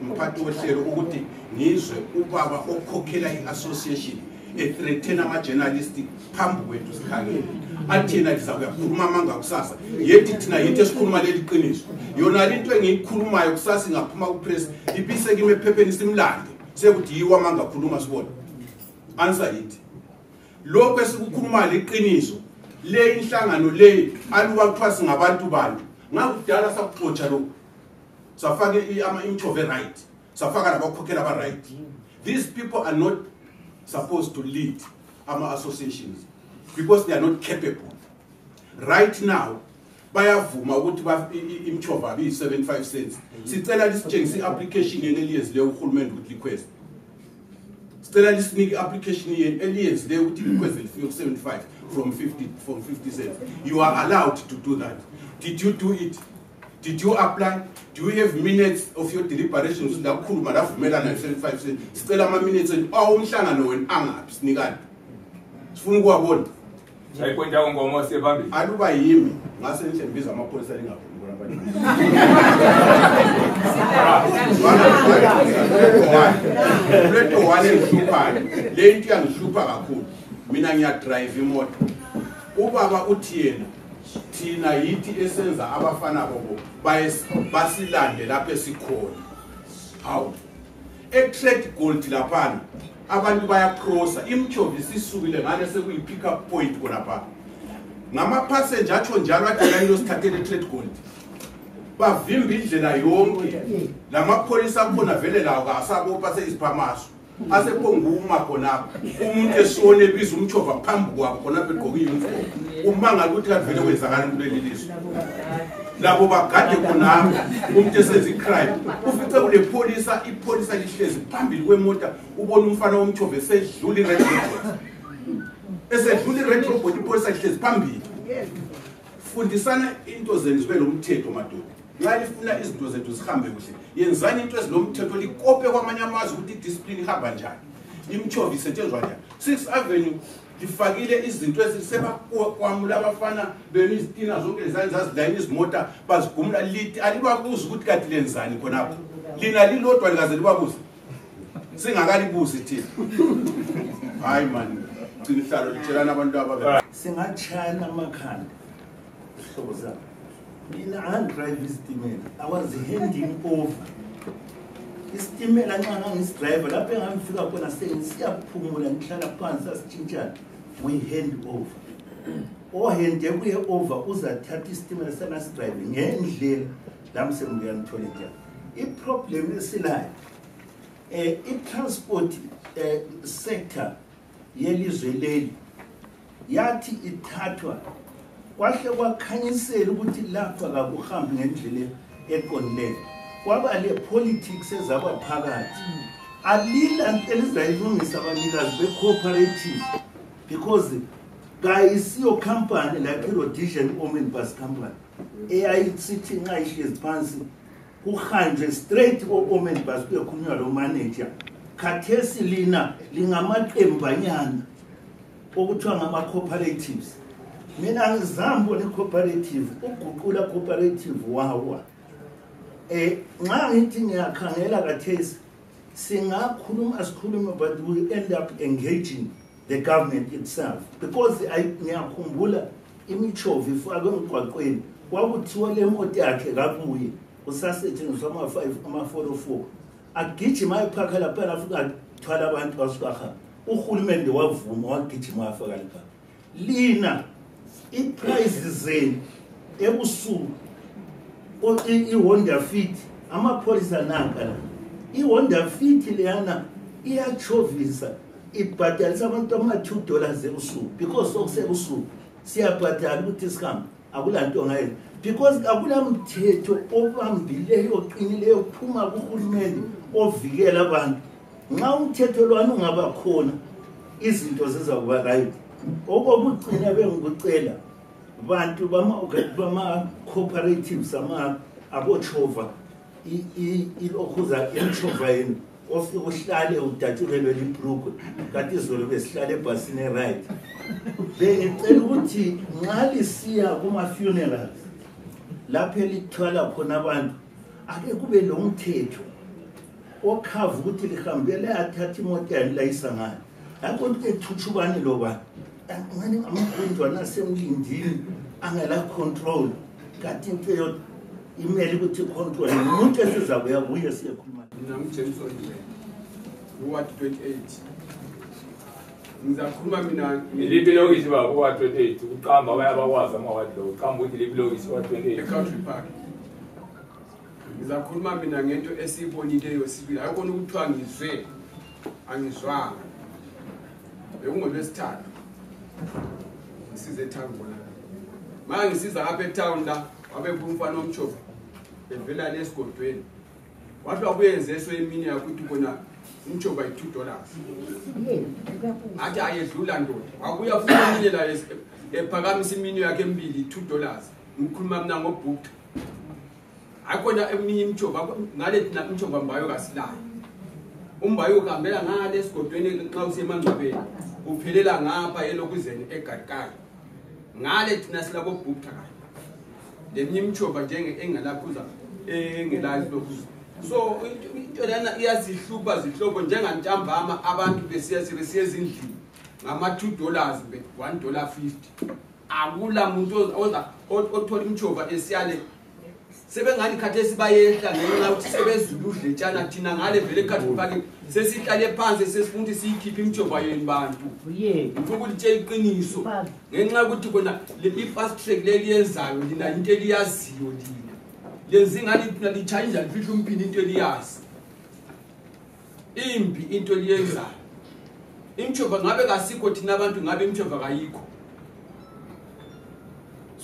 mphathi wohlelo ukuthi ngizwe ubaba okhokhela i-association ethreaten ama-journalist phambi kwethu sikhangele athina lizakuyakhuluma amanga kusasa yethi thina yithi esikhuluma leli qiniso yona into engiyikhulumayo kusasa ingaphuma kupress ipisekime ephepheni simlande sekuthi yiwo amanga khuluma sibona answer yithi lokho esikukhuluma leqiniso le inhlangano le alukwathiwa singabantu bantu ngakudala sakuxotsha lokho safake imchove right safaka nabakhokhela aba right these people are not supposed to lead ama associations because they are not capable right now bayavuma ukuthi imchova abi 75 cents sicela lisitshengise application yeni eliyenzile uhulumende ukuthi request sicela lisinike application yeni eliyenzile ukuthi request ifike ku 75 from 50 cents. You are allowed to do that. Did you do it? Did you apply? Do you have minutes of your deliberations la khuluma la vumela na 75 cents? Sicela ama minutes umhlangano wena angapi sinikani. Sifuna ukuwabona. Sayikwenda ngoma sebambile. Aluba yimi ngase ngihlembiza amapholisa lingavumi bona abantu. Leto wale ngihluphayo. Le into yangihlupha kakhulu. Mina ngiya drive imoto. Ubaba uthi yena thina yithi esenza abafana bobo basilande lapha esikhona. How? Extract gold lapha. Abantu bayacrossa imchovi sisukile ngane sekuyi pick up point khona pha. Ngama passenger atsho njalo adala into sithathele trade gold. Bavimba indlela yonke. Lamapholisa akhona vele lawo kasabopha seyisiphamaso. Aseponguma khona umuntu esone ebiza umchova phambi kwabo khona begqoka iuniform umanga ukuthi kavele kwenzakala kuleli lizwe labo bagade khona umuntu esenza icrime ufice kule ipolisa lihlezi phambili kwemota ubona umfana womchova esedlula ired robot ipolisa lihlezi phambili fundisana into zenziwe lo mthetho madoda nxa lifuna izinto zethu zihambe kuhle yenzani into ezilomthetho likope kwamanye amazwe ukuthi discipline ihamba njani imchovi isetshenzwa njani 6th Avenue lifakile izinto ezisebakwamula abafana benu izitina zonke lezanzazilayini izimota bazigumula lithi alibabuza ukuthi kade lenzani khonapho lina lilodwa likaze libabuza singakalibuzi thina hayi man sinihlalo litshelana abantu ababe singachana amakhanda ihlobo zabo mina andrive isitimela I was handing over isitimela nxa ngangisidriver lapho engangifika khona sengisiyaphumula ngihlala phansi asitshintshana we hand over ohende kuye over uzathatha isitimela sanasidrive ngendlela lami sengiyangithola njalo iproblem esilayo i-transport sector yelizwe leli yathi ithathwa kwahle kwakhanyisela ukuthi lapha akuhambi ngendlela eqondileyo kwaba le politics ezaba phakathi alila elizayilungisa abanikazi be-cooperative because kayisiyo company like i-Rhodesian Women Bus Company eyayisithi nxa ihlezi phansi kuhanjwe straight ko-Women Bus kuyekhulunywa lo manager khathesi lina lingamaqembanyana okuthiwa ngama-cooperatives mina angizambo ne-cooperative uguqula cooperative wawa nxa ngithi ngiyakhangela kathesi singakhuluma sikhulume but we end up engaging the government itself because ngiyakhumbula imichovu ifakwe emgwaqweni kwakuthiwa le moto yakhe kabuye usasetshenziswa ama-404 agijima ayipakha lapha afika athwala abantu basukaha uhulumende wavuma wagijima wafaka lapha lina iprice zenu ebusuku i-Honda Fit amapholisa nanka la i-Honda Fit leyana iyachovisa ibhadalisa abantu $2 ebusuku because sokusebusuku siyabhadala ukuthi sihambe akulanto ngayo because akulamthetho obambileyo oqinileyo uphuma kuhulumende ovikela abantu nxa umthetho lwana ungaba khona izinto zizakuba right okokuqina bengikucela bantu bama-cooperatives abochova ilokhuza imchova yenu ofika uhlale udatshulelwe libhrugwe kanti izolo besihlale ebhasini right bengicela ukuthi nxa lisiya kuma-funerals lapho elithwala khona abantu ake kube lo mthetho okhava ukuthi lihambele athatha imoto yani layisa ngayo yakho ukuthi ethuthubane lo bantu ngani amagundwana asemlindini angela control kanti into yodwa imeli ukuthi control umuntu esizabuya kuye siyekhuluma Jameson Ward 28 ngizakhuluma mina ilipilokisi baba Ward 28 uqamba bayabakwazi ama-ward lo uqamba ukuthi ilipilokisi Ward 28 eCountry Park ngizakhuluma mina ngento esiyibonileyo sibili ayikona ukuthiwa ngizwe angizwanga bekungolwesithathu ngisize eThangona Manje ngisiza lapha etown la wabe kumfana omchova evela lesigodweni. Wathi wabuyenze emini yakuthi kona umchova $2. Athi ayedlula ndoda. Wabuya futhi eminye la ephakamisa imini yakhe embili $2. Ngikhuluma mina ngobhuka. Akona eminye imchova ngale thina umchova mbayo kasilayo. Umbayo kuhambela ngale esigodweni nxa usemangcwabeni. Uphelela ngapha elokuzeni eGarikayo. Ngale thina silabo bhuka. Leminye imchova njenge engalaphuza engelazi lokuza. So into lana iyazihlupa zihlobo njengantambama abantu besiya ezindlini ngama $2 be $1.50. Akula umuntu othola imchova esiyale sebengani khathesi bayehla ngenxa ukuthi sebezulu udletshana thina ngale vele khathi phake sesihlale phansi sesifunda siyikhipha imchova yeni bantu ukuthi iqiniso ngenxa ukuthi kona le fast track leliyenzayo lina into eliyaziyo lina lenzi ngani thina lichayinja lifihla umphini into eliyazi imbi into eliyenzayo imchova ngabe kasikho thina abantu ngabe imchova kayikho.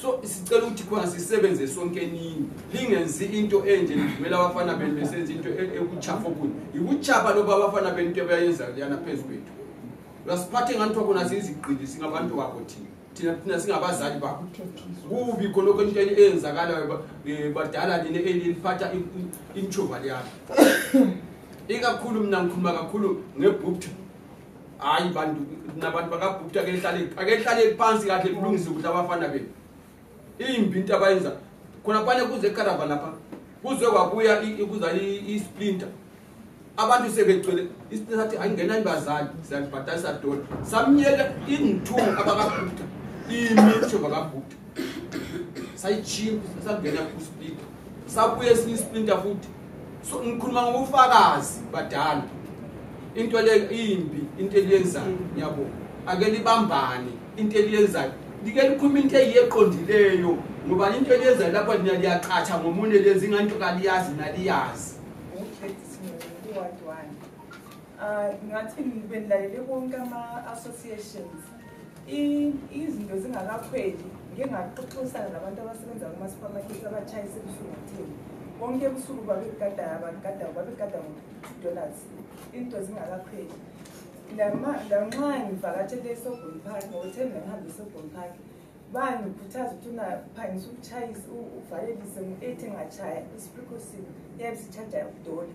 So isicela ukuthi khona sisebenze sonke nini lingenzi into enje livumela abafana benu besenza into ekuchafa okukhulu ikuchapa loba abafana benu into abayenza liyana phezulu lasiphathe ngani khona siziqili singabantu bakho thina singabazali bakho kubi khona into eyenzakala badala nini eliphatha imchova liyana ikakhulu mina ngikhuluma kakhulu ngebhubha. Hayi bantu nabantu bakabhubha akehlale phansi kahle kulungise ukuthi abafana benu imbi into abayenza khona bane kuze eCaravan lapha kuze kwabuya ikuza isplinter abantu sebegcwele isplinter athi angena ibazali siyabhadalisa $1 samnyela ingithunga abakabhubha imitho bakabhubha sayichimpa sangena kusplinter sabuye isplinter futhi. So ngikhuluma ngobufakazi badala into le imbi into eliyenzayo yabo ake libambane into eliyenzayo like likhuluma into eyeqondileyo ngoba into eliyenzayo lapha nina liyaqhatha ngomunye lenzi nganto kaliyazi naliyazi. Ngathi ngibendalela konke ama-associations izinto zingakakhweli ngike ngaxoxisana nabantu abasebenza kuma-supermarket abatshayisa ebusuku kutheni bonke ebusuku babegada $2 into zingakakhweli. Lanxa ngivakatshele eSobhuza Park ngokutheni ngihambe eSobhuza Park bangikhuthaza ukuthi unaphangisa ukutshayisa uvalelise ngo-8 engachaya isprekusini yayibisitshaja $1.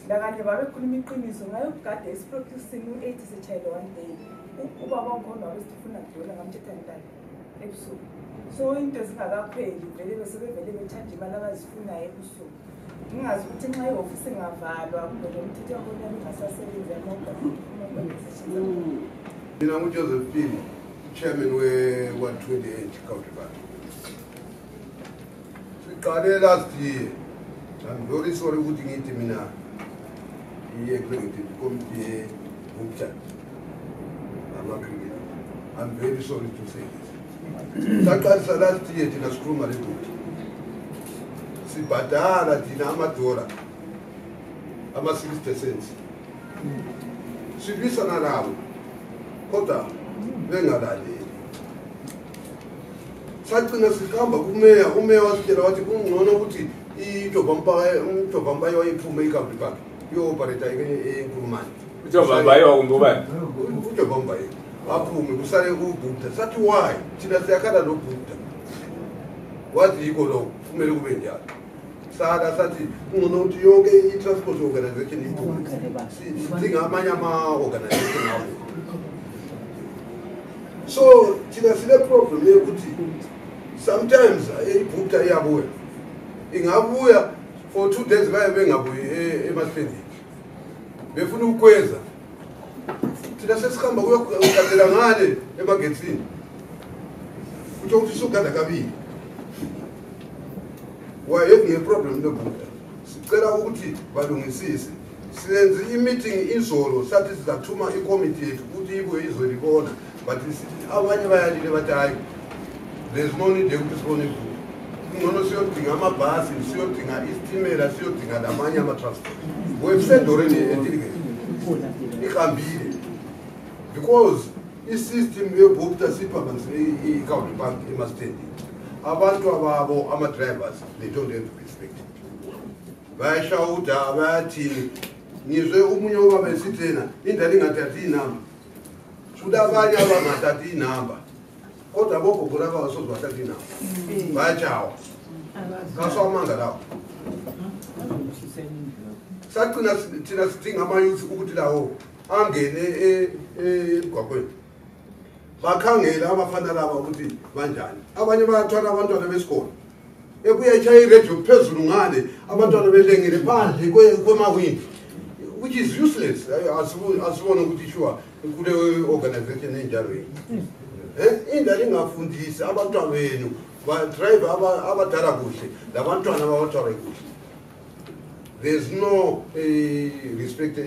Lakanye babekhuluma iqiniso ngayo ukugada isprekusini u-8 sitshayele one day ubaba onkhona wabesifuna $1 ngamthetha ngentana ebusuku. So into zingakakhweli vele besebevele betshaje imali abazifunayo ebusuku. Ngingazi ukuthi nxa ihofisi ingavalwa kumbe nomthetho yakhona ingasasebenzi Mina nguJoseph Pini, chairman we-128 County Bank. Siqale last year. I'm very sorry ukuthi ngithi mina i-executive committee yeBhubha ama-cricket. I'm very sorry to say this. Saqalisa last year thina sikhuluma leBhubha. Sibhadala thina $1 ama-6%. Silwisana nabo kodwa bengalaleli. Sagcina sihamba kumeya, umeya wasitshela wathi kungcono ukuthi uJobambayo wayiphume eCountry Park yo-operate eNkulumane. uJobambayo ungubani? uJobambayo aphume kusale uBhubha. Sathi why thina siyakhala noBhubha wathi yikho lo kumele kube njalo. Sathi kungcono ukuthi yonke i-transport organization iphume singamanye ama-organization. So thina sile problem yokuthi sometimes iBhubha iyabuya ingabuya for 2 days baye bengabuyi emasipendini befuna ukweza thina sesihamba kuyogadela ngale emagetsini kutho ukuthi sugada kabili waye problem loBhubha. Sicela ukuthi balungisise siyenze i-meeting izolo sathi sizathuma i-committee yethu ukuthi ibuye izolibona but abanye bayalile bathi hayi there's no need yokuthi sibone iBhubha. Kungcono siyodinga amabhasi siyodinga isitimela siyodinga namanye ama-transport websendoreni entilike ihambile because i-system yeBhubha siphambanise i-County Bank emasipendini abantu ababo ama-drivers they don't have respect bayashawuda bayathini ngizwe umunye ubaba esithena indlela ingathathi iy'namba futhi abanye abangathathi iy'namba kodwa bogogo laba basozibathatha iy'namba bayatshawa kaswamanga lawo sagcina thina sidinga amayuthi ukuthi lawo angene emgwaqweni bakhangela abafana laba ukuthi banjani abanye bayathwala abantwana besikolo ebuye etshaye iredio phezulu ngale abantwana belengele phandle kwemawindi which is useless asibone ukuthi sure kule organization enjalo yini indlela ingafundisi abantwana benu badrive abadala kuhle labantwana babathwale kuhle. There's no respect.